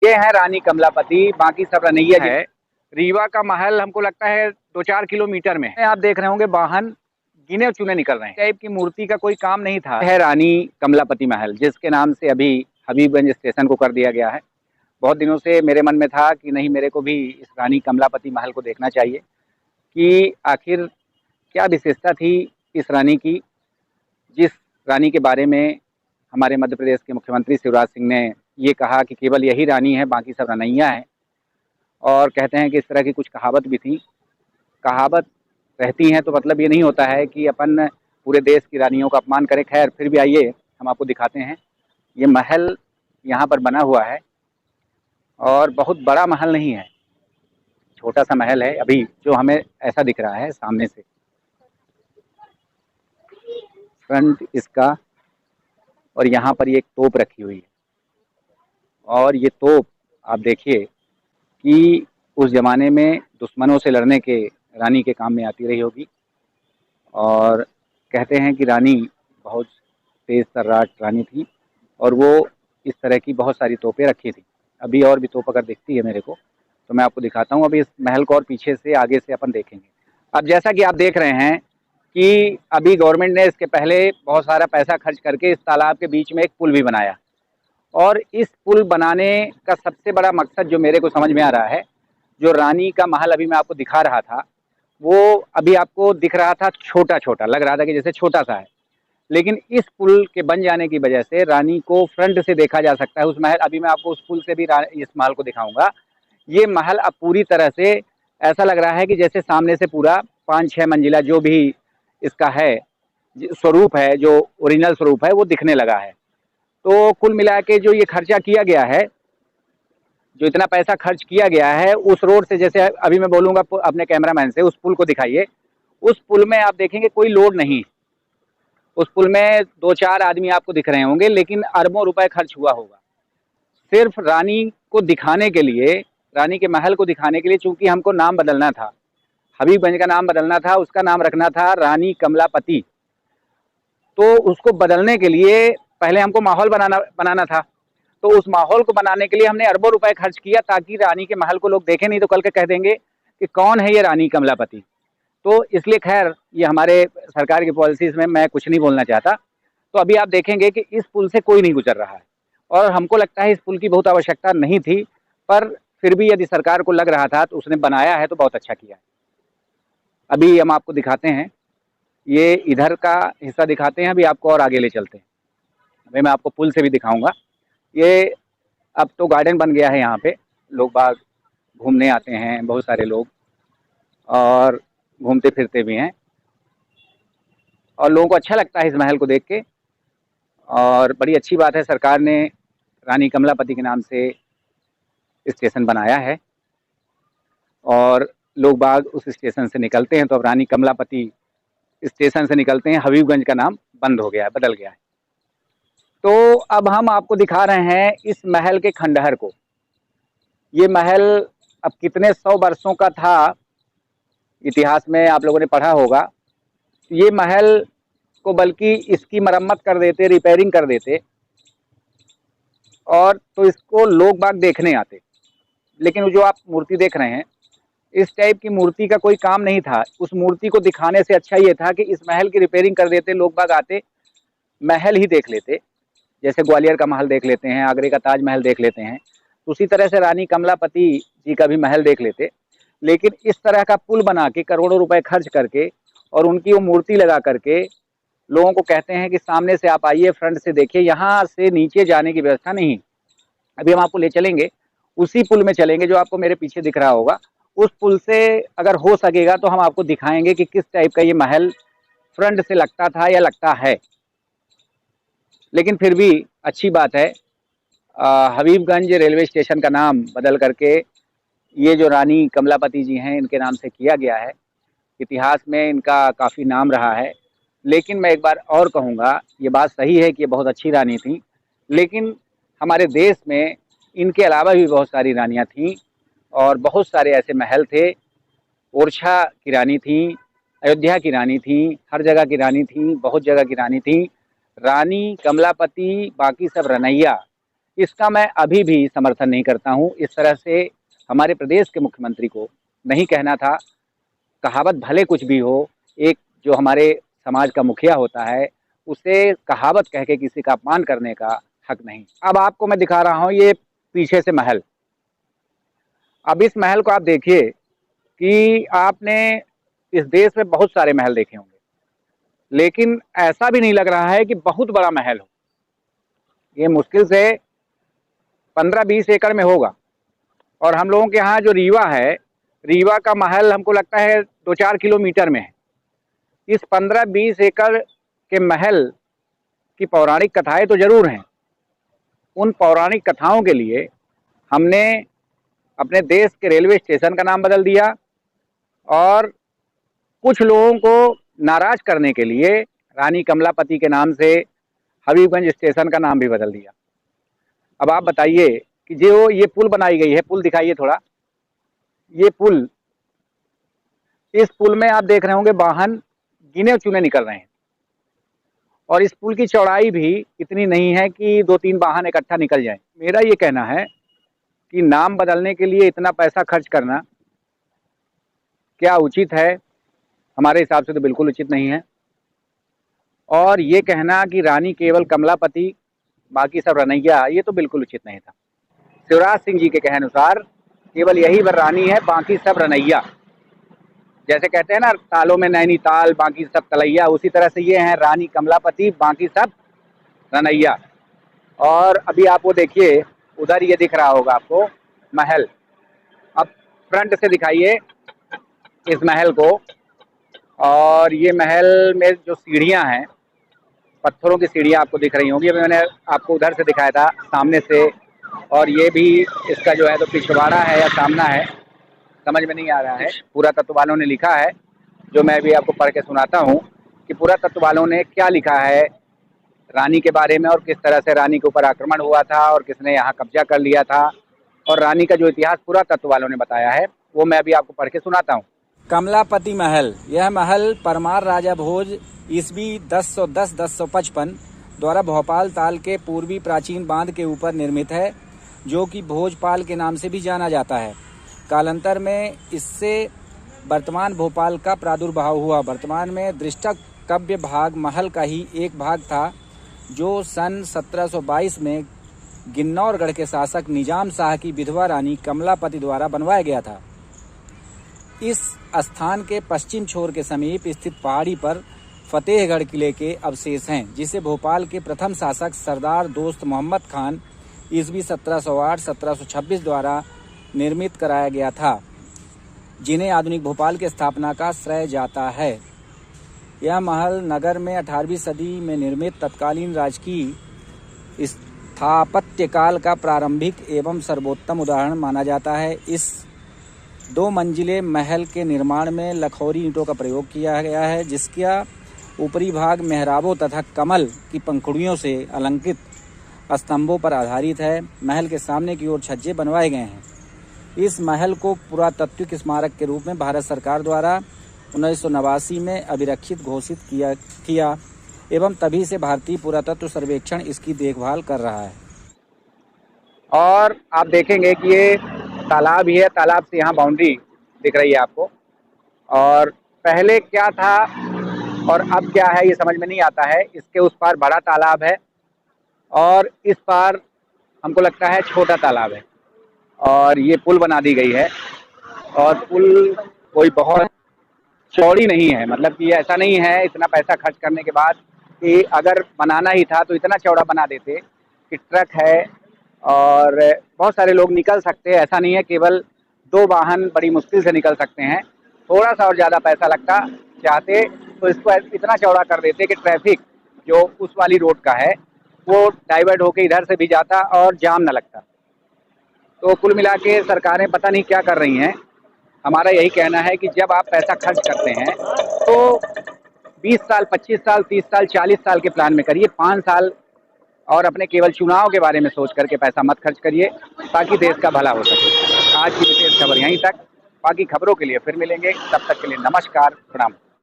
ये है रानी कमलापति, बाकी सब रनैया है। रीवा का महल हमको लगता है 2-4 किलोमीटर में है। आप देख रहे होंगे वाहन गिने चुने निकल रहे हैं। टाइप की मूर्ति का कोई काम नहीं था। है रानी कमलापति महल, जिसके नाम से अभी हबीबगंज स्टेशन को कर दिया गया है। बहुत दिनों से मेरे मन में था कि नहीं, मेरे को भी इस रानी कमलापति महल को देखना चाहिए कि आखिर क्या विशेषता थी इस रानी की, जिस रानी के बारे में हमारे मध्य प्रदेश के मुख्यमंत्री शिवराज सिंह ने ये कहा कि केवल यही रानी है, बाकी सब रनैया हैं। और कहते हैं कि इस तरह की कुछ कहावत भी थी। कहावत रहती हैं तो मतलब ये नहीं होता है कि अपन पूरे देश की रानियों का अपमान करें। खैर, फिर भी आइए हम आपको दिखाते हैं। ये महल यहाँ पर बना हुआ है और बहुत बड़ा महल नहीं है, छोटा सा महल है अभी जो हमें ऐसा दिख रहा है सामने से। फ्रंट इसका, और यहाँ पर ये एक तोप रखी हुई है। और ये तोप आप देखिए कि उस ज़माने में दुश्मनों से लड़ने के रानी के काम में आती रही होगी। और कहते हैं कि रानी बहुत तेज़ तर्राट रानी थी और वो इस तरह की बहुत सारी तोपें रखी थी। अभी और भी तोप अगर दिखती है मेरे को तो मैं आपको दिखाता हूँ। अभी इस महल को और पीछे से आगे से अपन देखेंगे। अब जैसा कि आप देख रहे हैं कि अभी गवर्नमेंट ने इसके पहले बहुत सारा पैसा खर्च करके इस तालाब के बीच में एक पुल भी बनाया। और इस पुल बनाने का सबसे बड़ा मकसद जो मेरे को समझ में आ रहा है, जो रानी का महल अभी मैं आपको दिखा रहा था, वो अभी आपको दिख रहा था छोटा छोटा, लग रहा था कि जैसे छोटा सा है। लेकिन इस पुल के बन जाने की वजह से रानी को फ्रंट से देखा जा सकता है। उस महल, अभी मैं आपको उस पुल से भी इस महल को दिखाऊंगा। ये महल अब पूरी तरह से ऐसा लग रहा है कि जैसे सामने से पूरा 5-6 मंजिला जो भी इसका है स्वरूप है, जो ओरिजिनल स्वरूप है, वो दिखने लगा है। तो कुल मिला के जो ये खर्चा किया गया है, जो इतना पैसा खर्च किया गया है, उस रोड से, जैसे अभी मैं बोलूँगा अपने कैमरामैन से, उस पुल को दिखाइए। उस पुल में आप देखेंगे कोई लोड नहीं। उस पुल में 2-4 आदमी आपको दिख रहे होंगे, लेकिन अरबों रुपए खर्च हुआ होगा सिर्फ रानी को दिखाने के लिए, रानी के महल को दिखाने के लिए। चूंकि हमको नाम बदलना था, हबीबगंज का नाम बदलना था, उसका नाम रखना था रानी कमलापति। तो उसको बदलने के लिए पहले हमको माहौल बनाना था। तो उस माहौल को बनाने के लिए हमने अरबों रुपए खर्च किया ताकि रानी के महल को लोग देखें, नहीं तो कल के कह देंगे कि कौन है ये रानी कमलापति। तो इसलिए खैर, ये हमारे सरकार की पॉलिसीज़ में मैं कुछ नहीं बोलना चाहता। तो अभी आप देखेंगे कि इस पुल से कोई नहीं गुजर रहा है और हमको लगता है इस पुल की बहुत आवश्यकता नहीं थी, पर फिर भी यदि सरकार को लग रहा था तो उसने बनाया है तो बहुत अच्छा किया है। अभी हम आपको दिखाते हैं, ये इधर का हिस्सा दिखाते हैं, अभी आपको और आगे ले चलते हैं। अभी मैं आपको पुल से भी दिखाऊंगा। ये अब तो गार्डन बन गया है, यहाँ पे लोग बाग घूमने आते हैं, बहुत सारे लोग, और घूमते फिरते भी हैं और लोगों को अच्छा लगता है इस महल को देख के। और बड़ी अच्छी बात है, सरकार ने रानी कमलापति के नाम से स्टेशन बनाया है और लोग बाग उस स्टेशन से निकलते हैं तो अब रानी कमलापति स्टेशन से निकलते हैं। हबीबगंज का नाम बंद हो गया है, बदल गया है। तो अब हम आपको दिखा रहे हैं इस महल के खंडहर को। ये महल अब कितने 100 वर्षों का था, इतिहास में आप लोगों ने पढ़ा होगा। ये महल को बल्कि इसकी मरम्मत कर देते, रिपेयरिंग कर देते, और तो इसको लोग बाग देखने आते। लेकिन जो आप मूर्ति देख रहे हैं, इस टाइप की मूर्ति का कोई काम नहीं था। उस मूर्ति को दिखाने से अच्छा ये था कि इस महल की रिपेयरिंग कर देते, लोग बाग आते, महल ही देख लेते। जैसे ग्वालियर का महल देख लेते हैं, आगरे का ताजमहल देख लेते हैं, उसी तरह से रानी कमलापति जी का भी महल देख लेते। लेकिन इस तरह का पुल बना के करोड़ों रुपए खर्च करके और उनकी वो मूर्ति लगा करके लोगों को कहते हैं कि सामने से आप आइए, फ्रंट से देखिए, यहाँ से नीचे जाने की व्यवस्था नहीं। अभी हम आपको ले चलेंगे, उसी पुल में चलेंगे जो आपको मेरे पीछे दिख रहा होगा। उस पुल से अगर हो सकेगा तो हम आपको दिखाएंगे कि किस टाइप का ये महल फ्रंट से लगता था या लगता है। लेकिन फिर भी अच्छी बात है, हबीबगंज रेलवे स्टेशन का नाम बदल करके ये जो रानी कमलापति जी हैं, इनके नाम से किया गया है। इतिहास में इनका काफ़ी नाम रहा है। लेकिन मैं एक बार और कहूँगा, ये बात सही है कि ये बहुत अच्छी रानी थी, लेकिन हमारे देश में इनके अलावा भी बहुत सारी रानियाँ थीं और बहुत सारे ऐसे महल थे। ओरछा की रानी थी, अयोध्या की रानी थी, हर जगह की रानी थी, बहुत जगह की रानी थी। रानी कमलापति, बाकी सब रनैया, इसका मैं अभी भी समर्थन नहीं करता हूँ। इस तरह से हमारे प्रदेश के मुख्यमंत्री को नहीं कहना था। कहावत भले कुछ भी हो, एक जो हमारे समाज का मुखिया होता है उसे कहावत कह के किसी का अपमान करने का हक नहीं। अब आपको मैं दिखा रहा हूँ ये पीछे से महल। अब इस महल को आप देखिए कि आपने इस देश में बहुत सारे महल देखे होंगे, लेकिन ऐसा भी नहीं लग रहा है कि बहुत बड़ा महल हो। ये मुश्किल से 15-20 एकड़ में होगा। और हम लोगों के यहाँ जो रीवा है, रीवा का महल हमको लगता है 2-4 किलोमीटर में है। इस 15-20 एकड़ के महल की पौराणिक कथाएं तो जरूर हैं। उन पौराणिक कथाओं के लिए हमने अपने देश के रेलवे स्टेशन का नाम बदल दिया और कुछ लोगों को नाराज करने के लिए रानी कमलापति के नाम से हबीबगंज स्टेशन का नाम भी बदल दिया। अब आप बताइए कि जो ये पुल बनाई गई है, पुल दिखाइए थोड़ा। ये पुल, इस पुल में आप देख रहे होंगे वाहन गिने चुने निकल रहे हैं और इस पुल की चौड़ाई भी इतनी नहीं है कि 2-3 वाहन इकट्ठा निकल जाएं। मेरा ये कहना है कि नाम बदलने के लिए इतना पैसा खर्च करना क्या उचित है? हमारे हिसाब से तो बिल्कुल उचित नहीं है। और ये कहना कि रानी केवल कमलापति बाकी सब रनैया, ये तो बिल्कुल उचित नहीं था। शिवराज सिंह जी के कहे अनुसार केवल यही वर रानी है, बाकी सब रनैया। जैसे कहते हैं ना, तालों में नैनीताल बाकी सब तलैया, उसी तरह से ये हैं रानी कमलापति, बाकी सब रनैया। और अभी आप वो देखिए, उधर ये दिख रहा होगा आपको महल। अब फ्रंट से दिखाइए इस महल को। और ये महल में जो सीढ़ियां हैं, पत्थरों की सीढ़ियां आपको दिख रही होंगी। अभी मैंने आपको उधर से दिखाया था सामने से, और ये भी इसका जो है तो पिछवाड़ा है या सामना है, समझ में नहीं आ रहा है। पुरातत्व वालों ने लिखा है, जो मैं भी आपको पढ़ के सुनाता हूँ कि पुरातत्व वालों ने क्या लिखा है रानी के बारे में और किस तरह से रानी के ऊपर आक्रमण हुआ था और किसने यहाँ कब्जा कर लिया था, और रानी का जो इतिहास पुरातत्व वालों ने बताया है वो मैं अभी आपको पढ़ के सुनाता हूँ। कमलापति महल। यह महल परमार राजा भोज ईस्वी 1010-1055 द्वारा भोपाल ताल के पूर्वी प्राचीन बांध के ऊपर निर्मित है, जो कि भोजपाल के नाम से भी जाना जाता है। कालांतर में इससे वर्तमान भोपाल का प्रादुर्भाव हुआ। वर्तमान में दृष्टकव्य भाग महल का ही एक भाग था, जो सन 1722 में गिन्नौरगढ़ के शासक निजाम शाह की विधवा रानी कमलापति द्वारा बनवाया गया था। इस स्थान के पश्चिम छोर के समीप स्थित पहाड़ी पर फतेहगढ़ किले के अवशेष हैं, जिसे भोपाल के प्रथम शासक सरदार दोस्त मोहम्मद खान ईस्वी 1708-1726 द्वारा निर्मित कराया गया था, जिन्हें आधुनिक भोपाल की स्थापना का श्रेय जाता है। यह महल नगर में 18वीं सदी में निर्मित तत्कालीन राजकीय स्थापत्य काल का प्रारंभिक एवं सर्वोत्तम उदाहरण माना जाता है। इस 2 मंजिले महल के निर्माण में लखौरी ईंटों का प्रयोग किया गया है, जिसका ऊपरी भाग मेहराबों तथा कमल की पंखुड़ियों से अलंकृत स्तंभों पर आधारित है। महल के सामने की ओर छज्जे बनवाए गए हैं। इस महल को पुरातात्विक स्मारक के रूप में भारत सरकार द्वारा 1989 में अभिरक्षित घोषित किया एवं तभी से भारतीय पुरातत्व सर्वेक्षण इसकी देखभाल कर रहा है। और आप देखेंगे कि ये तालाब ही है, तालाब से यहाँ बाउंड्री दिख रही है आपको। और पहले क्या था और अब क्या है ये समझ में नहीं आता है। इसके उस पार बड़ा तालाब है और इस पार हमको लगता है छोटा तालाब है, और ये पुल बना दी गई है। और पुल कोई बहुत चौड़ी नहीं है, मतलब कि ऐसा नहीं है इतना पैसा खर्च करने के बाद कि अगर बनाना ही था तो इतना चौड़ा बना देते कि ट्रक है और बहुत सारे लोग निकल सकते हैं। ऐसा नहीं है, केवल 2 वाहन बड़ी मुश्किल से निकल सकते हैं। थोड़ा सा और ज़्यादा पैसा लगता चाहते तो इसको इतना चौड़ा कर देते कि ट्रैफिक जो उस वाली रोड का है वो डाइवर्ट होकर इधर से भी जाता और जाम न लगता। तो कुल मिला के सरकारें पता नहीं क्या कर रही हैं। हमारा यही कहना है कि जब आप पैसा खर्च करते हैं तो 20 साल, 25 साल, 30 साल, 40 साल के प्लान में करिए। 5 साल और अपने केवल चुनाव के बारे में सोच करके पैसा मत खर्च करिए, ताकि देश का भला हो सके। आज की विशेष खबर यहीं तक। बाकी खबरों के लिए फिर मिलेंगे, तब तक के लिए नमस्कार, प्रणाम।